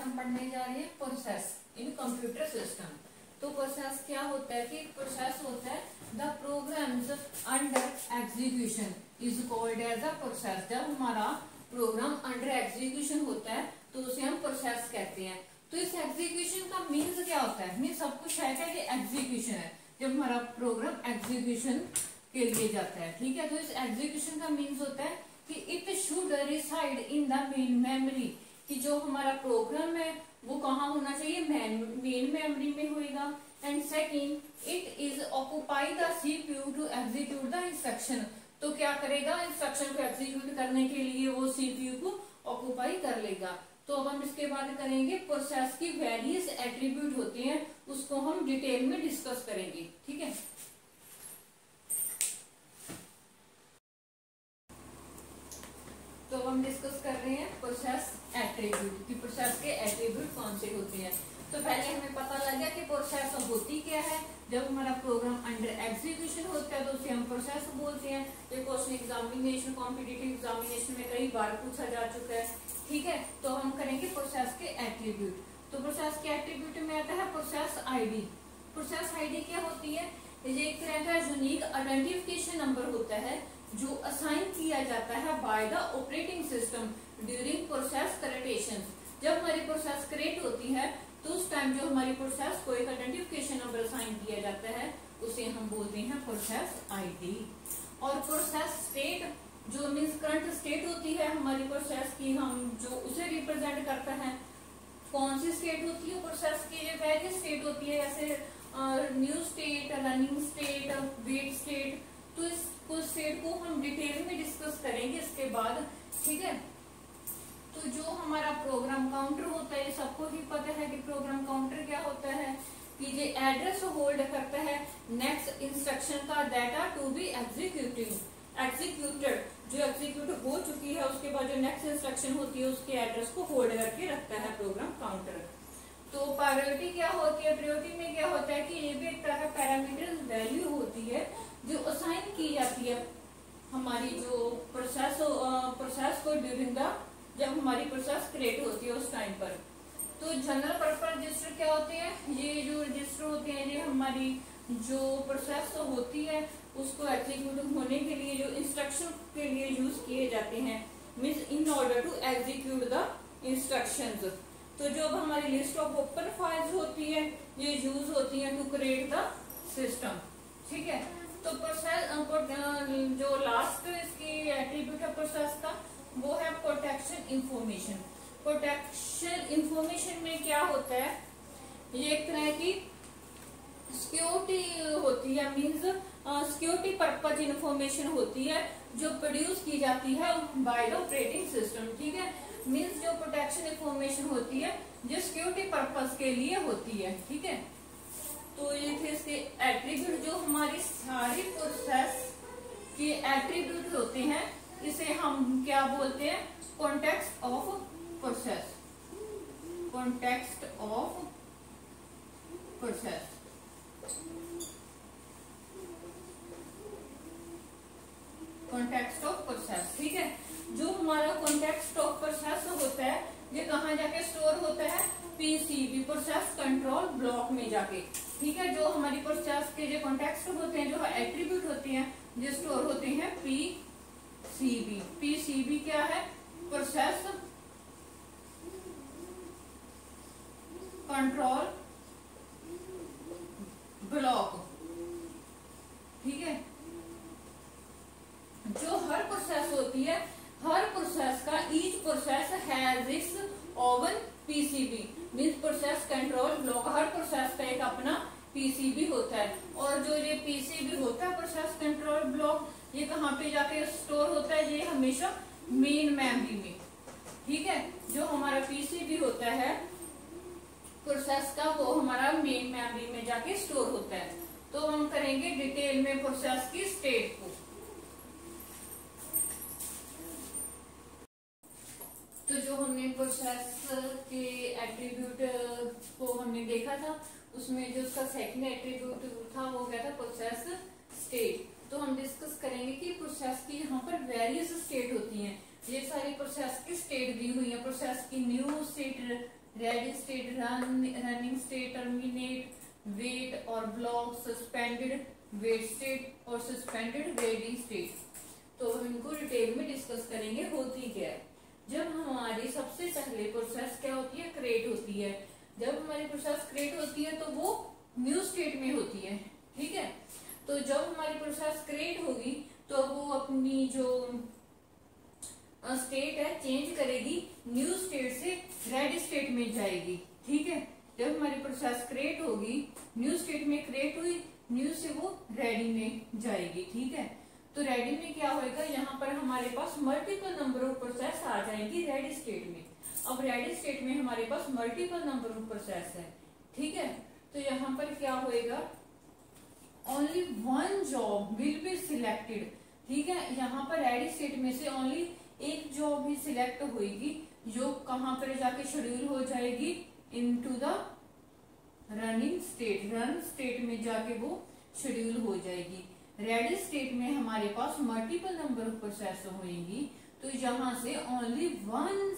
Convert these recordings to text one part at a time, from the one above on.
हम पढ़ने जा रहे हैं प्रोसेस इन कंप्यूटर सिस्टम। तो प्रोसेस क्या होता है कि प्रोसेस होता है the programs under execution is called as a process. जब हमारा प्रोग्राम अंडर एग्जीक्यूशन होता है तो उसे हम प्रोसेस कहते हैं। तो इस एग्जीक्यूशन का मीन्स क्या होता है? मीन्स सब कुछ है क्या कि एग्जीक्यूशन है, जब हमारा प्रोग्राम एग्जीक्यूशन के लिए जाता है। ठीक है, तो इस एग्जीक्यूशन का मीन्स होता है कि it should reside in the main memory, कि जो हमारा प्रोग्राम है वो कहाँ होना चाहिए? मेन मेमोरी में होएगा। And second, it is occupy the CPU to execute the instruction. तो क्या करेगा? इंस्ट्रक्शन को एग्जीक्यूट करने के लिए वो सीपीयू को ऑक्यूपाई कर लेगा। तो अब हम इसके बाद करेंगे प्रोसेस की वेरियस एट्रीब्यूट होते हैं, उसको हम डिटेल में डिस्कस करेंगे। ठीक है, तो हम डिस्कस कर रहे हैं प्रोसेस एट्रीब्यूट कि प्रोसेस के एट्रीब्यूट कौन से होते हैं। तो पहले हमें पता लग गया कि प्रोसेस होती क्या है। जब हमारा प्रोग्राम अंडर एग्जीक्यूशन होता है तो उसे हम प्रोसेस बोलते हैं। ये क्वेश्चन एग्जामिनेशन कॉम्पिटिटिव एग्जामिनेशन में कई बार पूछा जा चुका है। ठीक है, तो हम करेंगे प्रोसेस के एट्रीब्यूट। तो प्रोसेस के एट्रीब्यूट में आता है प्रोसेस आईडी। प्रोसेस आईडी क्या होती है? ये एक तरह का यूनिक आइडेंटिफिकेशन नंबर होता है जो असाइन किया जाता है by the operating system during process creation. जब हमारी प्रोसेस क्रिएट होती है तो उस टाइम जो हमारी प्रोसेस को एक आइडेंटिफिकेशन नंबर असाइन किया जाता है उसे हम बोलते हैं प्रोसेस आईडी। और प्रोसेस स्टेट जो मीन्स करंट स्टेट होती है हमारी प्रोसेस की, हम जो उसे रिप्रेजेंट करता है। कौन सी स्टेट होती है प्रोसेस की? ये वेरियस स्टेट होती है, जैसे new state, running state, wait state. तो इस स्टेट को हम डिटेल में डिस्कस करेंगे इसके बाद। ठीक है, तो जो हमारा प्रोग्राम काउंटर होता है, सबको ही पता है कि प्रोग्राम काउंटर क्या होता है कि ये एड्रेस होल्ड करता है नेक्स्ट इंस्ट्रक्शन का डाटा टू बी एग्जीक्यूटेड। जो एग्जीक्यूट हो चुकी है उसके बाद जो नेक्स्ट इंस्ट्रक्शन होती है उसके एड्रेस को होल्ड करके रखता है प्रोग्राम काउंटर। तो प्रायोरिटी क्या होती है? प्रायोरिटी में क्या होता है कि ये भी एक तरह का पैरामीटर वैल्यू होती है जो असाइन की जाती है हमारी जो प्रोसेस को ड्यूरिंग द, जब हमारी प्रोसेस क्रिएट होती है उस टाइम पर। तो जनरल पर्पस रजिस्टर क्या होते हैं? ये जो रजिस्टर होते हैं ये हमारी जो प्रोसेस होती है उसको एग्जीक्यूट होने के लिए जो इंस्ट्रक्शन के लिए यूज किए जाते हैं, means in order to execute the instructions. तो जो हमारी लिस्ट ऑफ ओपन फाइल्स होती है ये यूज होती है टू क्रिएट द सिस्टम। ठीक है, तो प्रोसेस जो लास्ट इसकी एट्रीब्यूट है प्रोसेस का वो है प्रोटेक्शन इंफॉर्मेशन। प्रोटेक्शन इंफॉर्मेशन में क्या होता है? ये एक तरह की सिक्योरिटी होती है, मींस सिक्योरिटी पर्पज इंफॉर्मेशन होती है जो प्रोड्यूस की जाती है बाय द ऑपरेटिंग सिस्टम। ठीक है, मींस जो प्रोटेक्शन इंफॉर्मेशन होती है जो सिक्योरिटी पर्पज के लिए होती है। ठीक है, तो ये थे इसके एट्रीब्यूट। जो हमारी सारी प्रोसेस के एट्रीब्यूट होते हैं इसे हम क्या बोलते हैं? Context of process. Context of process. Context of process. ठीक है, जो हमारा कॉन्टेक्स्ट ऑफ प्रोसेस होता है ये कहाँ जाके स्टोर होता है? पीसीबी, प्रोसेस कंट्रोल ब्लॉक में जाके। ठीक है, जो हमारी प्रोसेस के जो कॉन्टेक्स्ट होते हैं, जो एट्रीब्यूट होते हैं, जो स्टोर होते हैं पीसीबी। पीसीबी क्या है? Process control block. ठीक है, जो हर प्रोसेस होती है, हर प्रोसेस का each process has its oven PCB, means process control block. Her process का एक अपना पीसीबी होता है और जो ये पीसीबी होता है प्रोसेस कंट्रोल ब्लॉक ये कहाँ पे जाके स्टोर होता है? ये हमेशा मेन मेमोरी में। ठीक है, जो हमारा पीसीबी होता है प्रोसेस का वो हमारा मेन मेमोरी में जाके स्टोर होता है। तो हम करेंगे डिटेल में प्रोसेस की स्टेट को। तो जो हमने प्रोसेस के एट्रीब्यूट को हमने देखा था उसमें जो उसका सेकंड एट्रीब्यूट था वो क्या था? Process state. तो हम डिस्कस करेंगे कि प्रोसेस की यहाँ पर वेरियस स्टेट होती हैं। ये सारी प्रोसेस की स्टेट दी हुई है। प्रोसेस की new state, ready state, running state, terminate, wait और ब्लॉक, सस्पेंडेड वेट स्टेट और सस्पेंडेड रेडी स्टेट। तो हम इनको डिटेल में डिस्कस करेंगे। होती क्या है, जब हमारी सबसे पहले प्रोसेस क्या होती है, क्रिएट होती है। जब हमारी प्रोसेस क्रिएट होती है तो वो न्यू स्टेट में होती है, ठीक है। तो जब हमारी प्रोसेस क्रिएट होगी तो वो अपनी जो स्टेट है चेंज करेगी, न्यू स्टेट से रेडी स्टेट में जाएगी, ठीक है। जब हमारी प्रोसेस क्रिएट होगी, न्यू स्टेट में क्रिएट हुई, न्यू से वो रेडी में जाएगी, ठीक है। तो रेडी में क्या होएगा, यहाँ पर हमारे पास मल्टीपल नंबर ऑफ प्रोसेस आ जाएंगी रेडी स्टेट में। अब रेडी स्टेट में हमारे पास मल्टीपल नंबर ऑफ प्रोसेस है, ठीक है। तो यहाँ पर क्या होएगा, only one job will be selected, ठीक है। यहाँ पर रेडी स्टेट में से ओनली एक जॉब ही सिलेक्ट होगी, जो कहाँ पर जाके शेड्यूल हो जाएगी, into the running state, run state में जाके वो शेड्यूल हो जाएगी। रेडी स्टेट में हमारे पास मल्टीपल नंबर ऑफ प्रोसेस होंगी, तो यहाँ से ओनली वन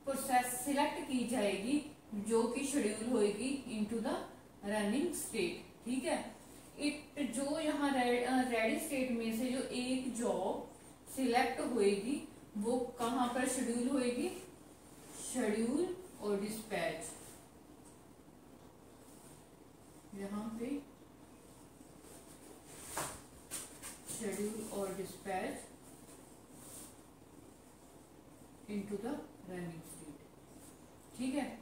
प्रोसेस सिलेक्ट की जाएगी जो कि शेड्यूल होगी इनटू द रनिंग स्टेट, ठीक है। जो यहाँ रेडी स्टेट में से जो एक जॉब सिलेक्ट होएगी वो कहाँ पर शेड्यूल होएगी, शेड्यूल और डिस्पैच, यहाँ पे शेड्यूल और dispatch into the running state, ठीक है।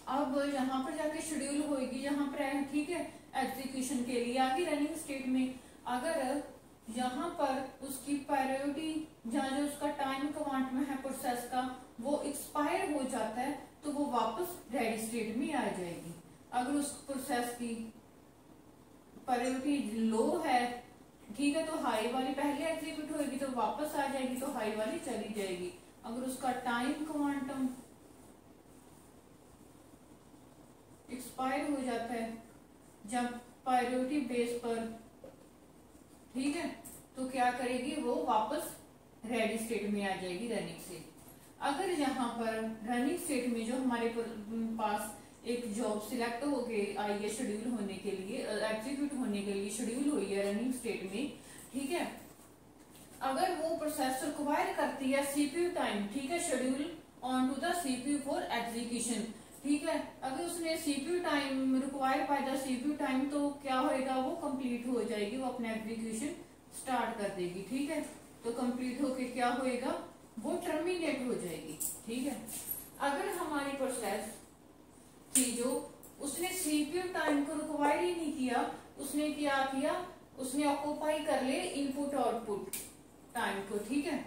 अब यहाँ पर जाके शेड्यूल होगी, यहाँ पर ठीक है, एग्जीक्यूशन के लिए आगे रनिंग स्टेट में। अगर यहाँ पर उसकी प्रायोरिटी, जहाँ जो उसका टाइम क्वांटम है प्रोसेस का, वो एक्सपायर हो जाता है तो वो वापस रेडी स्टेट में आ जाएगी। अगर उस प्रोसेस की प्रायोरिटी लो है, ठीक है, तो हाई वाली पहले एग्जीक्यूट होगी तो वापस आ जाएगी, तो हाई वाली चली जाएगी। अगर उसका टाइम क्वांटम एक्सपायर हो जाता है जब प्रायोरिटी बेस पर, ठीक है, तो क्या करेगी, वो वापस रेडी स्टेट में आ जाएगी रनिंग से। अगर यहाँ पर रनिंग स्टेट में जो हमारे पास एक जॉब सिलेक्ट हो गई आई है शेड्यूल होने के लिए, एग्जीक्यूट होने के लिए शेड्यूल हुई है रनिंग स्टेट में, ठीक है। अगर वो प्रोसेस रिक्वायर करती है सीपीयू टाइम, ठीक है, schedule on to the CPU for execution, ठीक है। अगर उसने CPU time require by the CPU time, तो क्या होएगा, वो कंप्लीट हो जाएगी, वो अपना एग्जीक्यूशन स्टार्ट कर देगी, ठीक है। तो कंप्लीट होके क्या होएगा, वो टर्मिनेट हो जाएगी, ठीक है। अगर हमारी प्रोसेस थी जो उसने सीपीयू टाइम को रिक्वायर ही नहीं किया, उसने क्या किया, उसने ऑक्यूपाई कर ले इनपुट आउटपुट टाइम को, ठीक है।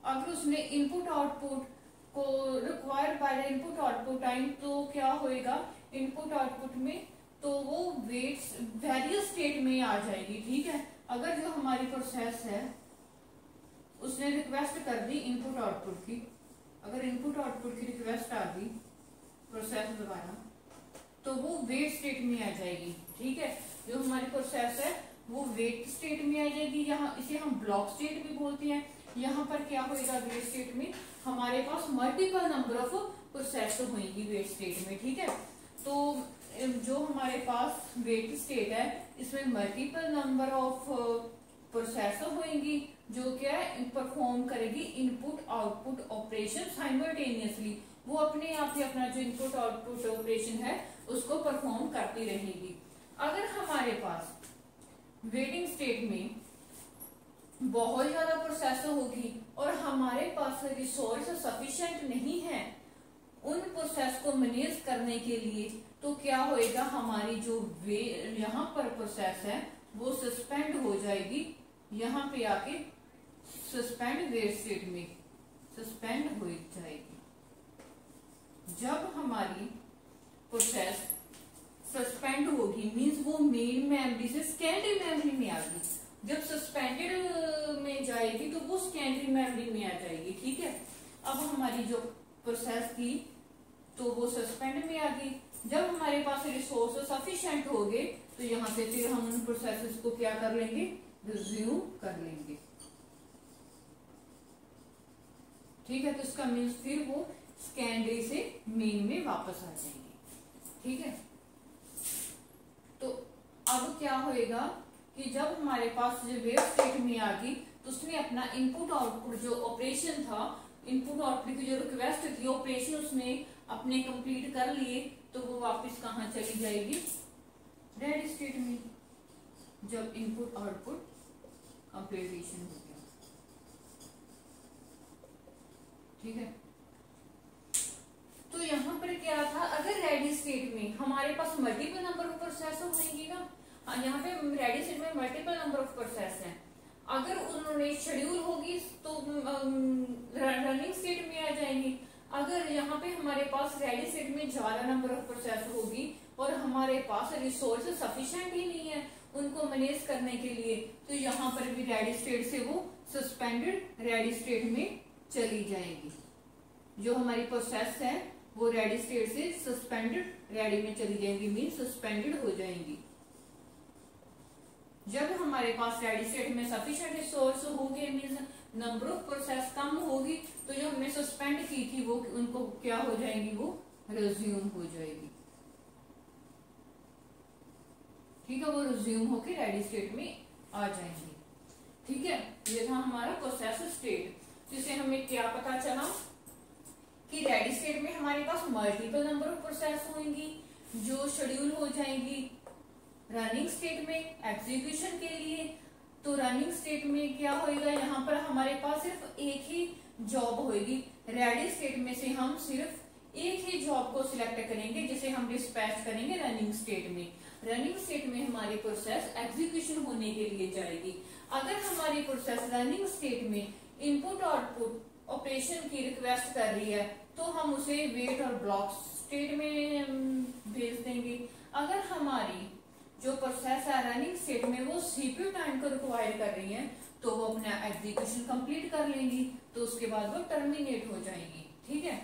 अगर उसने इनपुट आउटपुट को require by the input output time, तो क्या होएगा, इनपुट आउटपुट में तो वो वेट्स वेरियस स्टेट में आ जाएगी, ठीक है। अगर जो हमारी प्रोसेस है उसने रिक्वेस्ट कर दी इनपुट आउटपुट की, अगर इनपुट आउटपुट की रिक्वेस्ट आ गई प्रोसेस दोबारा, तो वो वेट स्टेट में आ जाएगी, ठीक है। जो हमारी प्रोसेस है वो वेट स्टेट में आ जाएगी, यहाँ इसे हम ब्लॉक स्टेट भी बोलते हैं। यहाँ पर क्या होएगा, वेट स्टेट में हमारे पास मल्टीपल नंबर ऑफ प्रोसेस होंगी वेट स्टेट में, ठीक है। तो जो हमारे पास वेट स्टेट है इसमें मल्टीपल नंबर ऑफ प्रोसेस होंगी जो क्या है, परफॉर्म करेगी इनपुट आउटपुट ऑपरेशन साइमल्टेनियसली। वो अपने आप ही अपना जो इनपुट आउटपुट ऑपरेशन है उसको परफॉर्म करती रहेगी। अगर हमारे पास वेटिंग स्टेट में बहुत ज्यादा प्रोसेस होगी और हमारे पास रिसोर्स सफिशिएंट नहीं है उन प्रोसेस को मैनेज करने के लिए, तो क्या होएगा, हमारी जो यहाँ पर प्रोसेस है वो सस्पेंड हो जाएगी, यहाँ पे आके सस्पेंड वेट स्टेट में सस्पेंड हो जाएगी। जब हमारी प्रोसेस सस्पेंड होगी मींस वो मेन मेमोरी से सेकेंडरी मेमोरी में आ गई। जब सस्पेंडेड में जाएगी तो वो सेकेंडरी मेमोरी में आ जाएगी, ठीक है। अब हमारी जो प्रोसेस थी तो वो सस्पेंड में आ गई। जब हमारे पास रिसोर्स सफिशिएंट हो गए तो यहाँ से फिर हम उन प्रोसेसेस को क्या कर लेंगे, रिज्यूम कर लेंगे, ठीक है। तो इसका मीन्स फिर वो सेकेंडरी से मेन में वापस आ जाएंगे। ठीक है, तो अब क्या होएगा कि जब हमारे पास जो वेव स्टेट में आ गई तो उसने अपना इनपुट आउटपुट जो ऑपरेशन था, इनपुट आउटपुट की जो रिक्वेस्ट थी, ऑपरेशन उसने अपने कंप्लीट कर लिए, तो वो वापस कहाँ चली जाएगी, रेडी स्टेट में, जब इनपुट आउटपुट कंप्लीशन हो गया। ठीक है, तो यहाँ पर क्या था, अगर रेडी स्टेट में हमारे पास मल्टीपल नंबर ऑफ प्रोसेस होंगी ना, यहाँ पे रेडी स्टेट में मल्टीपल नंबर ऑफ प्रोसेस हैं, अगर उन्होंने शेड्यूल होगी तो रनिंग स्टेट में आ जाएंगी। अगर यहाँ पे हमारे पास रेडी स्टेट में ज्यादा नंबर ऑफ प्रोसेस होगी और हमारे पास रिसोर्स सफिशिएंट ही नहीं है उनको मैनेज करने के लिए, तो यहाँ पर भी रेडी स्टेट से वो सस्पेंडेड रेडी स्टेट में चली जाएगी। जो हमारी प्रोसेस है वो रेडी स्टेट से सस्पेंडेड रेडी में चली जाएंगी, मीन सस्पेंडेड हो जाएंगी। जब हमारे पास रेडी स्टेट में सफिशिएंट रिसोर्स होंगे, मीन नंबर ऑफ प्रोसेस कम होगी, तो जो हमने सस्पेंड की थी वो उनको क्या हो जाएगी, वो रिज्यूम हो जाएगी। ठीक है, वो रिज्यूम होके रेडी स्टेट में आ जाएंगे। ठीक है, ये था हमारा प्रोसेस स्टेट, जिससे हमें क्या पता चला कि रेडी स्टेट में हमारे पास मल्टीपल नंबर ऑफ प्रोसेस होंगी जो शेड्यूल हो जाएंगी रनिंग स्टेट में एग्जीक्यूशन के लिए। तो रनिंग स्टेट में क्या होएगा, यहाँ पर हमारे पास सिर्फ एक ही जॉब होगी। रेडी स्टेट में से हम सिर्फ एक ही जॉब को सिलेक्ट करेंगे जिसे हम डिस्पैच करेंगे रनिंग स्टेट में। रनिंग स्टेट में हमारी प्रोसेस एग्जीक्यूशन होने के लिए जाएगी। अगर हमारी प्रोसेस रनिंग स्टेट में इनपुट आउटपुट ऑपरेशन की रिक्वेस्ट कर रही है तो हम उसे वेट और ब्लॉक स्टेट में भेज देंगे। अगर हमारी जो प्रोसेस है रनिंग स्टेट में वो सीपीयू टाइम को रिक्वायर कर रही है तो वो अपना एग्जीक्यूशन कंप्लीट कर लेंगी, तो उसके बाद वो टर्मिनेट हो जाएंगी। ठीक है,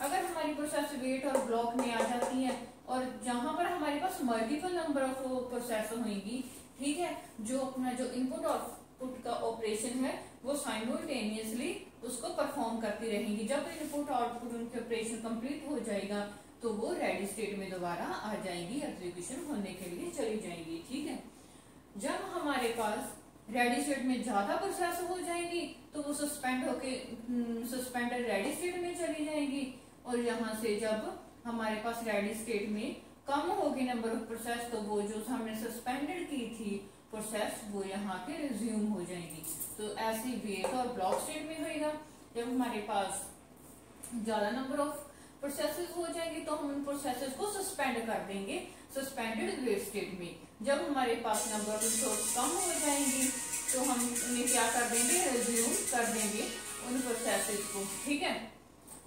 अगर हमारी प्रोसेस वेट और ब्लॉक में आ जाती है और जहां पर हमारे पास मल्टीपल नंबर ऑफ प्रोसेस होंगी, ठीक है, जो अपना जो इनपुट आउटपुट का ऑपरेशन है वो साइमल्टेनियसली उसको परफॉर्म करती रहेंगी। जब इनपुट आउटपुट उनके ऑपरेशन कंप्लीट हो जाएगा तो वो रेडी स्टेट में दोबारा आ जाएंगी, एग्जीक्यूशन होने के लिए चली जाएंगी। ठीक है, जब हमारे पास रेडी स्टेट में ज्यादा प्रोसेस हो जाएंगी तो वो सस्पेंड होके सस्पेंडेड रेडी स्टेट में चली जाएंगी, और यहाँ से जब हमारे पास रेडी स्टेट में कम होगी नंबर ऑफ प्रोसेस तो वो जो हमने सस्पेंडेड की थी प्रोसेस वो यहाँ के रिज्यूम हो जाएंगी। तो ऐसे वेट और ब्लॉक स्टेट में होएगा। जब हमारे पास ज्यादा नंबर ऑफ प्रोसेसेस हो जाएंगे तो हम उन प्रोसेसेस को सस्पेंड कर देंगे सस्पेंडेड वेट स्टेट में। जब हमारे पास नंबर ऑफ रिसोर्स कम हो जाएंगी तो हम उन्हें क्या कर देंगे, रिज्यूम कर देंगे उन प्रोसेसेस को। ठीक है,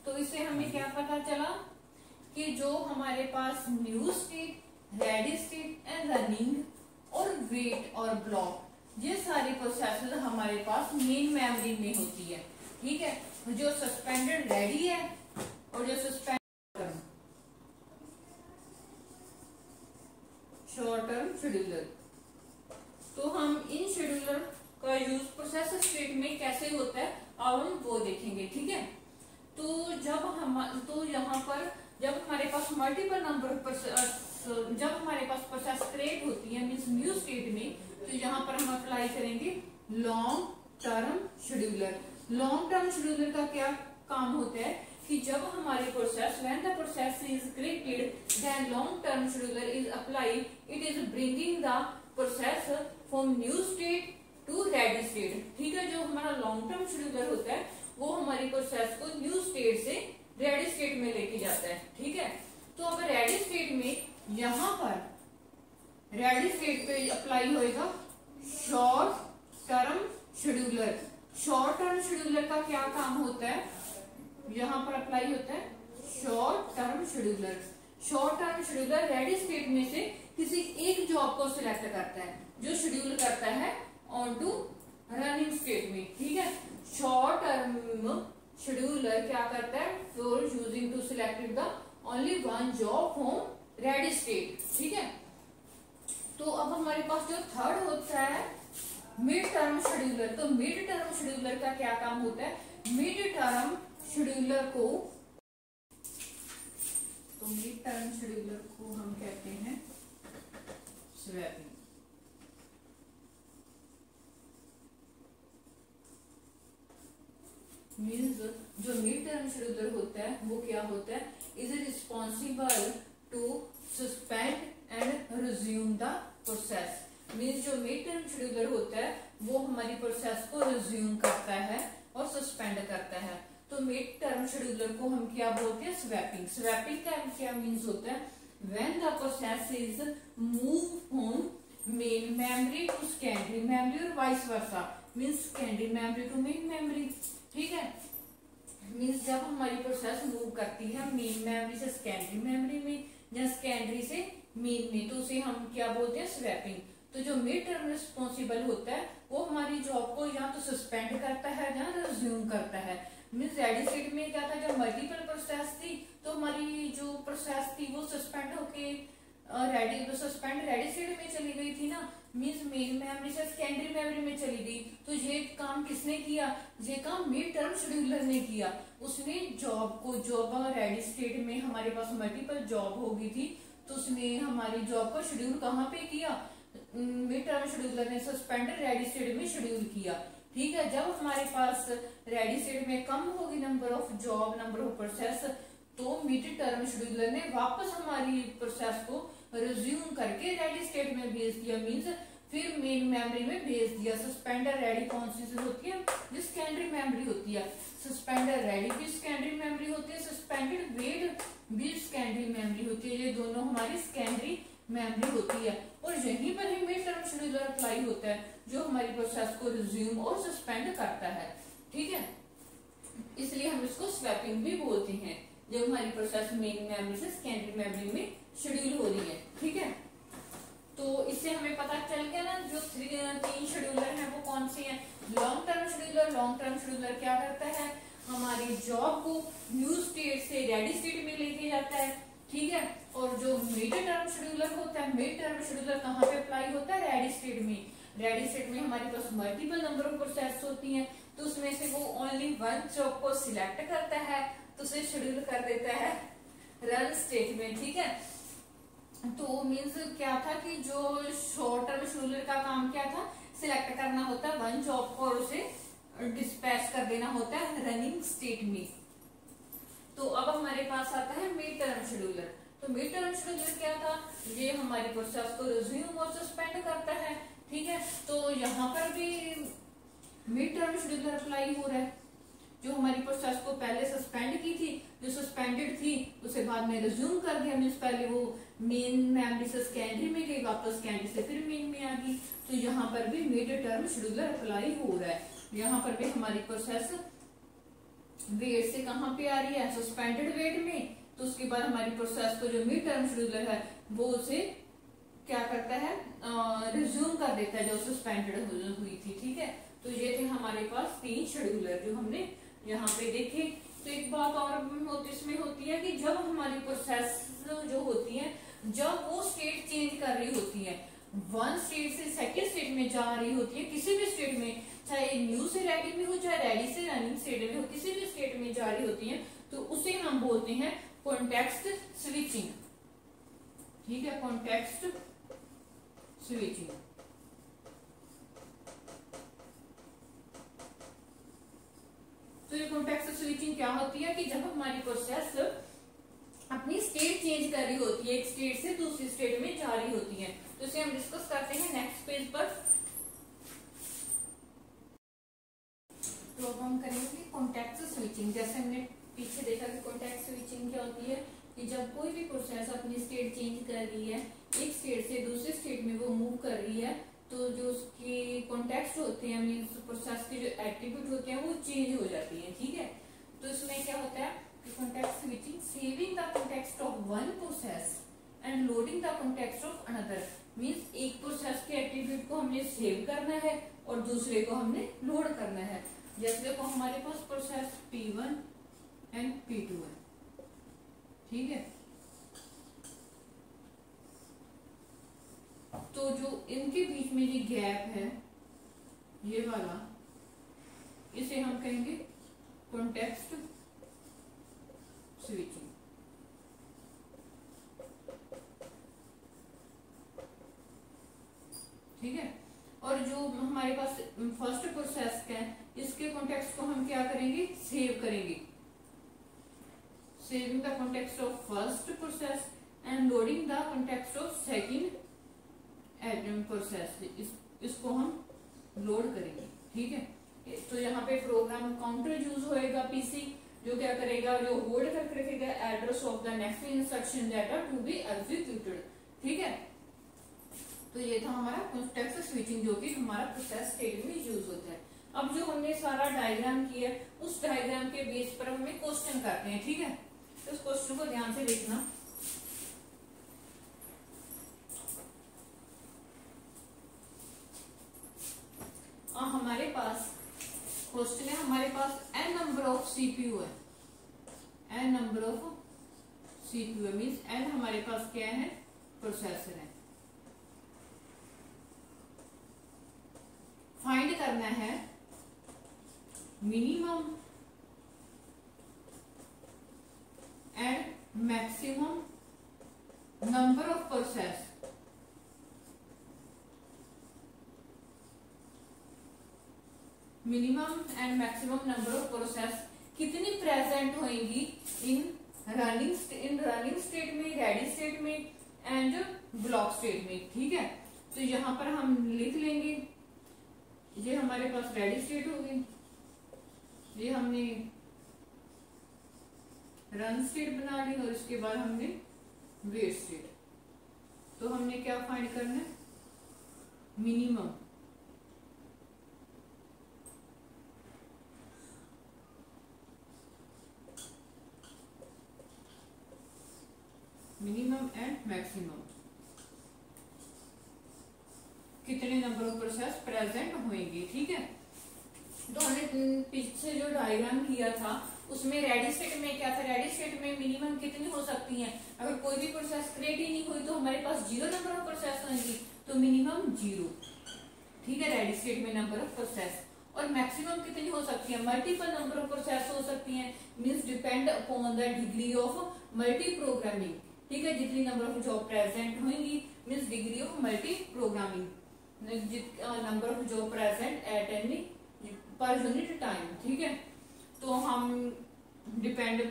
तो इससे हमें क्या पता चला कि जो हमारे पास new state, ready state and running और वेट और ब्लॉक ये सारी प्रोसेसेस हमारे पास मेन मेमोरी में होती है। ठीक है, जो सस्पेंडेड रेडी है और जो सस्पेंड शॉर्ट टर्म शेड्यूलर, तो हम इन शेड्यूलर का यूज प्रोसेस स्टेट में कैसे होता है अब हम वो देखेंगे। ठीक है, तो यहाँ पर जब हमारे पास मल्टीपल नंबर ऑफ जब हमारे पास प्रोसेस क्रिएट होती है मीन्स न्यू स्टेट में, तो यहाँ पर हम अप्लाई करेंगे long term scheduler. Long term scheduler का क्या काम होता है कि जब हमारी process when the process is created then long term scheduler is apply, it is bringing the process from new state to ready state. ठीक है, जो हमारा लॉन्ग टर्म शेड्यूलर होता है वो हमारी प्रोसेस को न्यू स्टेट से रेडी स्टेट में लेके जाता है। ठीक है, तो अब रेडी स्टेट में यहाँ पर रेडी स्टेट पे अप्लाई होएगा short term scheduler. Short term scheduler का क्या काम होता है, यहाँ पर अप्लाई होता है short term scheduler. Short term scheduler ready state में से किसी एक जॉब को सिलेक्ट करता है जो शेड्यूल करता है ऑन टू रनिंग स्टेट में। ठीक है, शॉर्ट टर्म शेड्यूलर क्या करता है, for using to selected the only one job from ready state. ठीक है, तो अब हमारे पास जो थर्ड होता है मिड टर्म शेड्यूलर। तो मिड टर्म शेड्यूलर का क्या काम होता है, मिड टर्म शेड्यूलर को मिड टर्म शेड्यूलर को हम कहते हैं स्वैपिंग। मीन्स जो मिड टर्म शेड्यूलर होता है वो क्या होता है, is responsible to suspend and resume the process. Means जो मिड टर्म शेड्यूलर होता है वो हमारी प्रोसेस को रिज्यूम करता है और सस्पेंड करता है। तो मिड टर्म शेड्यूलर को हम क्या बोलते हैं, स्वैपिंग। स्वैपिंग का क्या मीन्स होता है, when the process is move from main memory to secondary memory और vice versa, means secondary memory to main memory. ठीक है, मीन्स जब हमारी प्रोसेस मूव करती है मेन मेमोरी से सेकेंडरी मेमोरी में या सेकेंडरी से मेन में, तो उसे हम क्या बोलते हैं, स्वैपिंग। तो जो मिड टर्म रिस्पॉन्सिबल होता है वो हमारी जॉब को या तो सस्पेंड करता है या रिज्यूम करता है। मीन्स रेडी स्टेट में क्या था, जब मल्टीपल प्रोसेस थी तो हमारी जो प्रोसेस थी वो सस्पेंड होके रेडी स्टेट में चली गई थी ना, मीन्स मेन मेमोरी से सेकेंडरी मेमोरी में चली गई। तो ये काम किसने किया, ये काम मिड टर्म शेड्यूलर ने किया। उसने जॉब रेडी स्टेट में हमारे पास मल्टीपल जॉब हो गई थी तो उसने हमारी जॉब को शेड्यूल कहाँ पे किया, मिड टर्म शेड्यूलर ने सस्पेंड रेडी स्टेट में शेड्यूल किया। ठीक है, जब हमारे पास रेडी स्टेट में कम होगी number of job, number of process, तो मिड टर्म शेड्यूलर ने वापस हमारी प्रोसेस को रिज्यूम करके रेडी स्टेट में भेज दिया, मीन्स फिर मेन मेमोरी में भेज दिया। सस्पेंडर रेडी कौन सी होती है, जो सेकेंडरी मेमोरी होती है। सस्पेंडर रेडी भी सेकेंडरी मेमोरी होती है, सस्पेंडेड वेट भी सेकेंडरी मेमोरी होती है। ये दोनों हमारी सेकेंडरी मेमोरी होती है और यहीं पर ही मिड टर्म शेड्यूलर अप्लाई होता है जो हमारी प्रोसेस को रिज्यूम और सस्पेंड करता है। ठीक है, इसलिए हम इसको स्वैपिंग भी बोलते हैं, जब हमारी प्रोसेस मेन मेमोरी से सेकेंडरी मेमोरी में शेड्यूल हो रही है। ठीक है, तो इससे हमें पता चल गया ना जो तीन शेड्यूलर हैं वो कौन से हैं। Long term scheduler, long term scheduler क्या करता है, हमारी जॉब को न्यू स्टेट से रेडी स्टेट में लेके जाता है। ठीक है, और जो मिड टर्म शेड्यूलर होता है, मिड टर्म शेड्यूलर कहाँ पे अप्लाई होता है, रेडी स्टेट में। रेडी स्टेट में हमारे पास मल्टीपल नंबर ऑफ प्रोसेस होती हैं, तो उसमें से वो ओनली वन जॉब को सिलेक्ट करता है तो उसे शेड्यूल कर देता है रन स्टेट में। ठीक है, तो मीन्स क्या था कि जो शॉर्ट टर्म शेड्यूलर का काम क्या था, सिलेक्ट करना होता है वन जॉब को और उसे डिस्पैच कर देना होता है रनिंग स्टेट में। तो अब हमारे पास आता है मिड टर्म शेड्यूलर। तो मिड टर्म शेड्यूलर क्या था, ये हमारी प्रोसेस को रिज्यूम और सस्पेंड करता है। ठीक है, तो यहाँ पर भी मिड टर्म शेड्यूलर अप्लाई हो रहा है। जो हमारी प्रोसेस को पहले सस्पेंड की थी, जो सस्पेंडेड थी उसे बाद में रिज्यूम कर दिया, मीन्स पहले वो मेन मेमोरी से सेकेंडरी में गई, वापस सेकेंडरी से फिर मेन में आ गई। तो यहाँ पर भी मिड टर्म शेड्यूलर अप्लाई हो रहा है। यहाँ पर भी हमारी प्रोसेस वेट से कहाँ पे आ रही है, सस्पेंडेड वेट में। तो उसके बाद हमारी प्रोसेस को जो मिड टर्म शेड्यूलर है वो उसे क्या करता है, रिज्यूम कर देता है जो सस्पेंडेड हुई थी। ठीक है, तो ये थे हमारे पास तीन शेड्यूलर जो हमने यहाँ पे देखे। तो एक बात और इसमें होती है कि जब हमारी प्रोसेस जो होती है, जब वो स्टेट चेंज कर रही होती है, वन स्टेट से सेकेंड स्टेट में जा रही होती है, किसी भी स्टेट में, चाहे न्यू से रेडी में हो चाहे रेडी से रनिंग स्टेट में हो, किसी भी स्टेट में जा रही होती है, तो उसे हम बोलते हैं कॉन्टेक्स्ट स्विचिंग। ठीक है, कॉन्टेक्स्ट स्विचिंग। तो ये कॉन्टेक्स्ट स्विचिंग क्या होती है कि जब हमारी प्रोसेस अपनी स्टेट चेंज कर रही होती है, एक स्टेट से दूसरी स्टेट में जा रही होती है। तो इसे हम डिस्कस करते हैं नेक्स्ट पेज पर। तो अब हम करेंगे कॉन्टेक्स्ट स्विचिंग। जैसे हमने पीछे देखा कि कॉन्टेक्स्ट स्विचिंग क्या होती है कि जब कोई भी प्रोसेस अपनी स्टेट चेंज कर रही है, एक स्टेट से दूसरे स्टेट में वो मूव कर रही है, तो जो उसके कॉन्टेक्स्ट होते हैं, मीन्स प्रोसेस के जो एट्रीब्यूट होते हैं वो चेंज हो जाती है। ठीक है, तो इसमें क्या होता है कि context switching saving the context of one process and loading the context of another. Means एक प्रोसेस के एट्रीब्यूट को हमने सेव करना है और दूसरे को हमने लोड करना है। जैसे देखो हमारे पास प्रोसेस P1 एंड P2 है। ठीक है, तो जो इनके बीच में ये गैप है, ये वाला, इसे हम कहेंगे कॉन्टेक्स्ट स्विचिंग। ठीक है। और जो हमारे पास फर्स्ट प्रोसेस है, इसके कॉन्टेक्स्ट को हम क्या करेंगे, सेव करेंगे, saving the context of first process and loading the context of second process, इसको हम लोड करेंगे। ठीक है। तो यहाँ पे प्रोग्राम काउंटर यूज होएगा पीसी, जो क्या करेगा, जो होल्ड करके रखेगा address of the next instruction that are to be executed. ठीक है। तो ये था हमारा कॉन्टेक्स्ट स्विचिंग, जो कि हमारा प्रोसेस स्टेट में यूज होता है। अब जो हमने सारा डायग्राम किया, उस डायग्राम के बेस पर हमें क्वेश्चन करते हैं। ठीक है। तो उस क्वेश्चन को ध्यान से देखना। हमारे पास क्वेश्चन है, हमारे पास n नंबर ऑफ सीपीयू है, n number of CPU means n हमारे पास क्या है, प्रोसेसर है। फाइंड करना है minimum and maximum number of process minimum and maximum number of process कितनी प्रेजेंट होंगी इन रनिंग स्टेट में, रेडी स्टेट में एंड ब्लॉक स्टेट में। ठीक है। तो यहां पर हम लिख लेंगे, ये हमारे पास रेडी स्टेट होगी, ये हमने रन स्टेट बना ली, और इसके बाद हमने वेट स्टेट। तो हमने क्या फाइंड करना है, मिनिमम एंड मैक्सिमम कितने नंबर ऑफ प्रोसेस प्रेजेंट होंगे। ठीक है। तो हमने पीछे जो डायग्राम किया था, उसमें रेडी स्टेट में क्या था, रेडी स्टेट में मिनिमम कितनी हो सकती है, अगर कोई भी प्रोसेस क्रिएट ही नहीं हुई तो हमारे पास 0 नंबर ऑफ प्रोसेस होंगी, तो मिनिमम 0। ठीक है। रेडी स्टेट में नंबर ऑफ प्रोसेस। और मैक्सिमम कितनी हो सकती है, मल्टीपल नंबर ऑफ प्रोसेस हो सकती है, means depend upon the degree of multi programming. ठीक है। जितनी नंबर ऑफ जॉब प्रेजेंट होंगी means degree of multi programming, number of job present at any per unit time. ठीक है। तो हम depending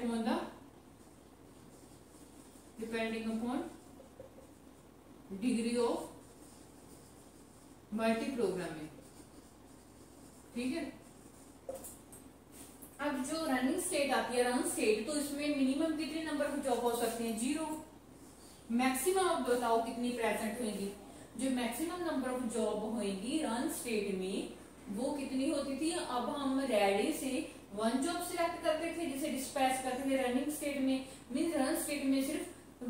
upon degree of multi programming. ठीक है। अब जो रनिंग स्टेट आती है, रन स्टेट, तो इसमें मिनिमम कितने नंबर ऑफ जॉब हो सकते हैं, 0। मैक्सिमम अब बताओ कितनी प्रेजेंट होंगी, जो मैक्सिमम नंबर ऑफ जॉब होंगी रन स्टेट में, वो कितनी होती थी। अब हम रेडी से 1 जॉब सिलेक्ट करते थे, जिसे डिस्पैच करते थे रनिंग स्टेट में, मीन रन स्टेट में सिर्फ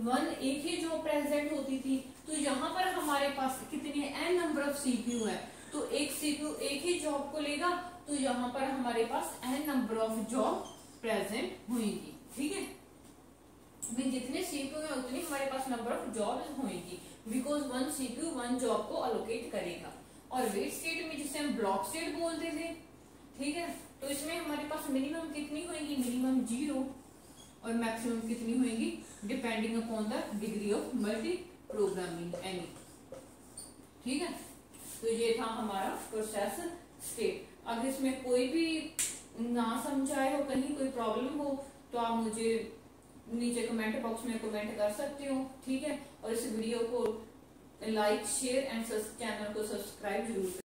1 एक ही जॉब प्रेजेंट होती थी। तो यहाँ पर हमारे पास कितनी n नंबर ऑफ सीपीयू है, तो एक सीपीयू एक ही जॉब को लेगा, तो यहाँ पर हमारे पास n number of job present होंगी। ठीक है। जितने सीपीयू है उतनी हमारे पास नंबर ऑफ जॉब होंगी, बिकॉज 1 सीपीयू 1 जॉब को अलोकेट करेगा। और वेट स्टेट में, जिसे हम ब्लॉक स्टेट बोलते थे, ठीक है, तो इसमें हमारे पास मिनिमम कितनी होंगी, मिनिमम 0, और मैक्सिमम कितनी होंगी, depending upon the degree of multi programming any. ठीक है। तो ये था हमारा प्रोसेस स्टेट। अगर इसमें कोई भी ना समझाए हो, कहीं कोई प्रॉब्लम हो, तो आप मुझे नीचे कमेंट बॉक्स में कमेंट कर सकते हो। ठीक है। और इस वीडियो को लाइक, शेयर एंड चैनल को सब्सक्राइब जरूर करें।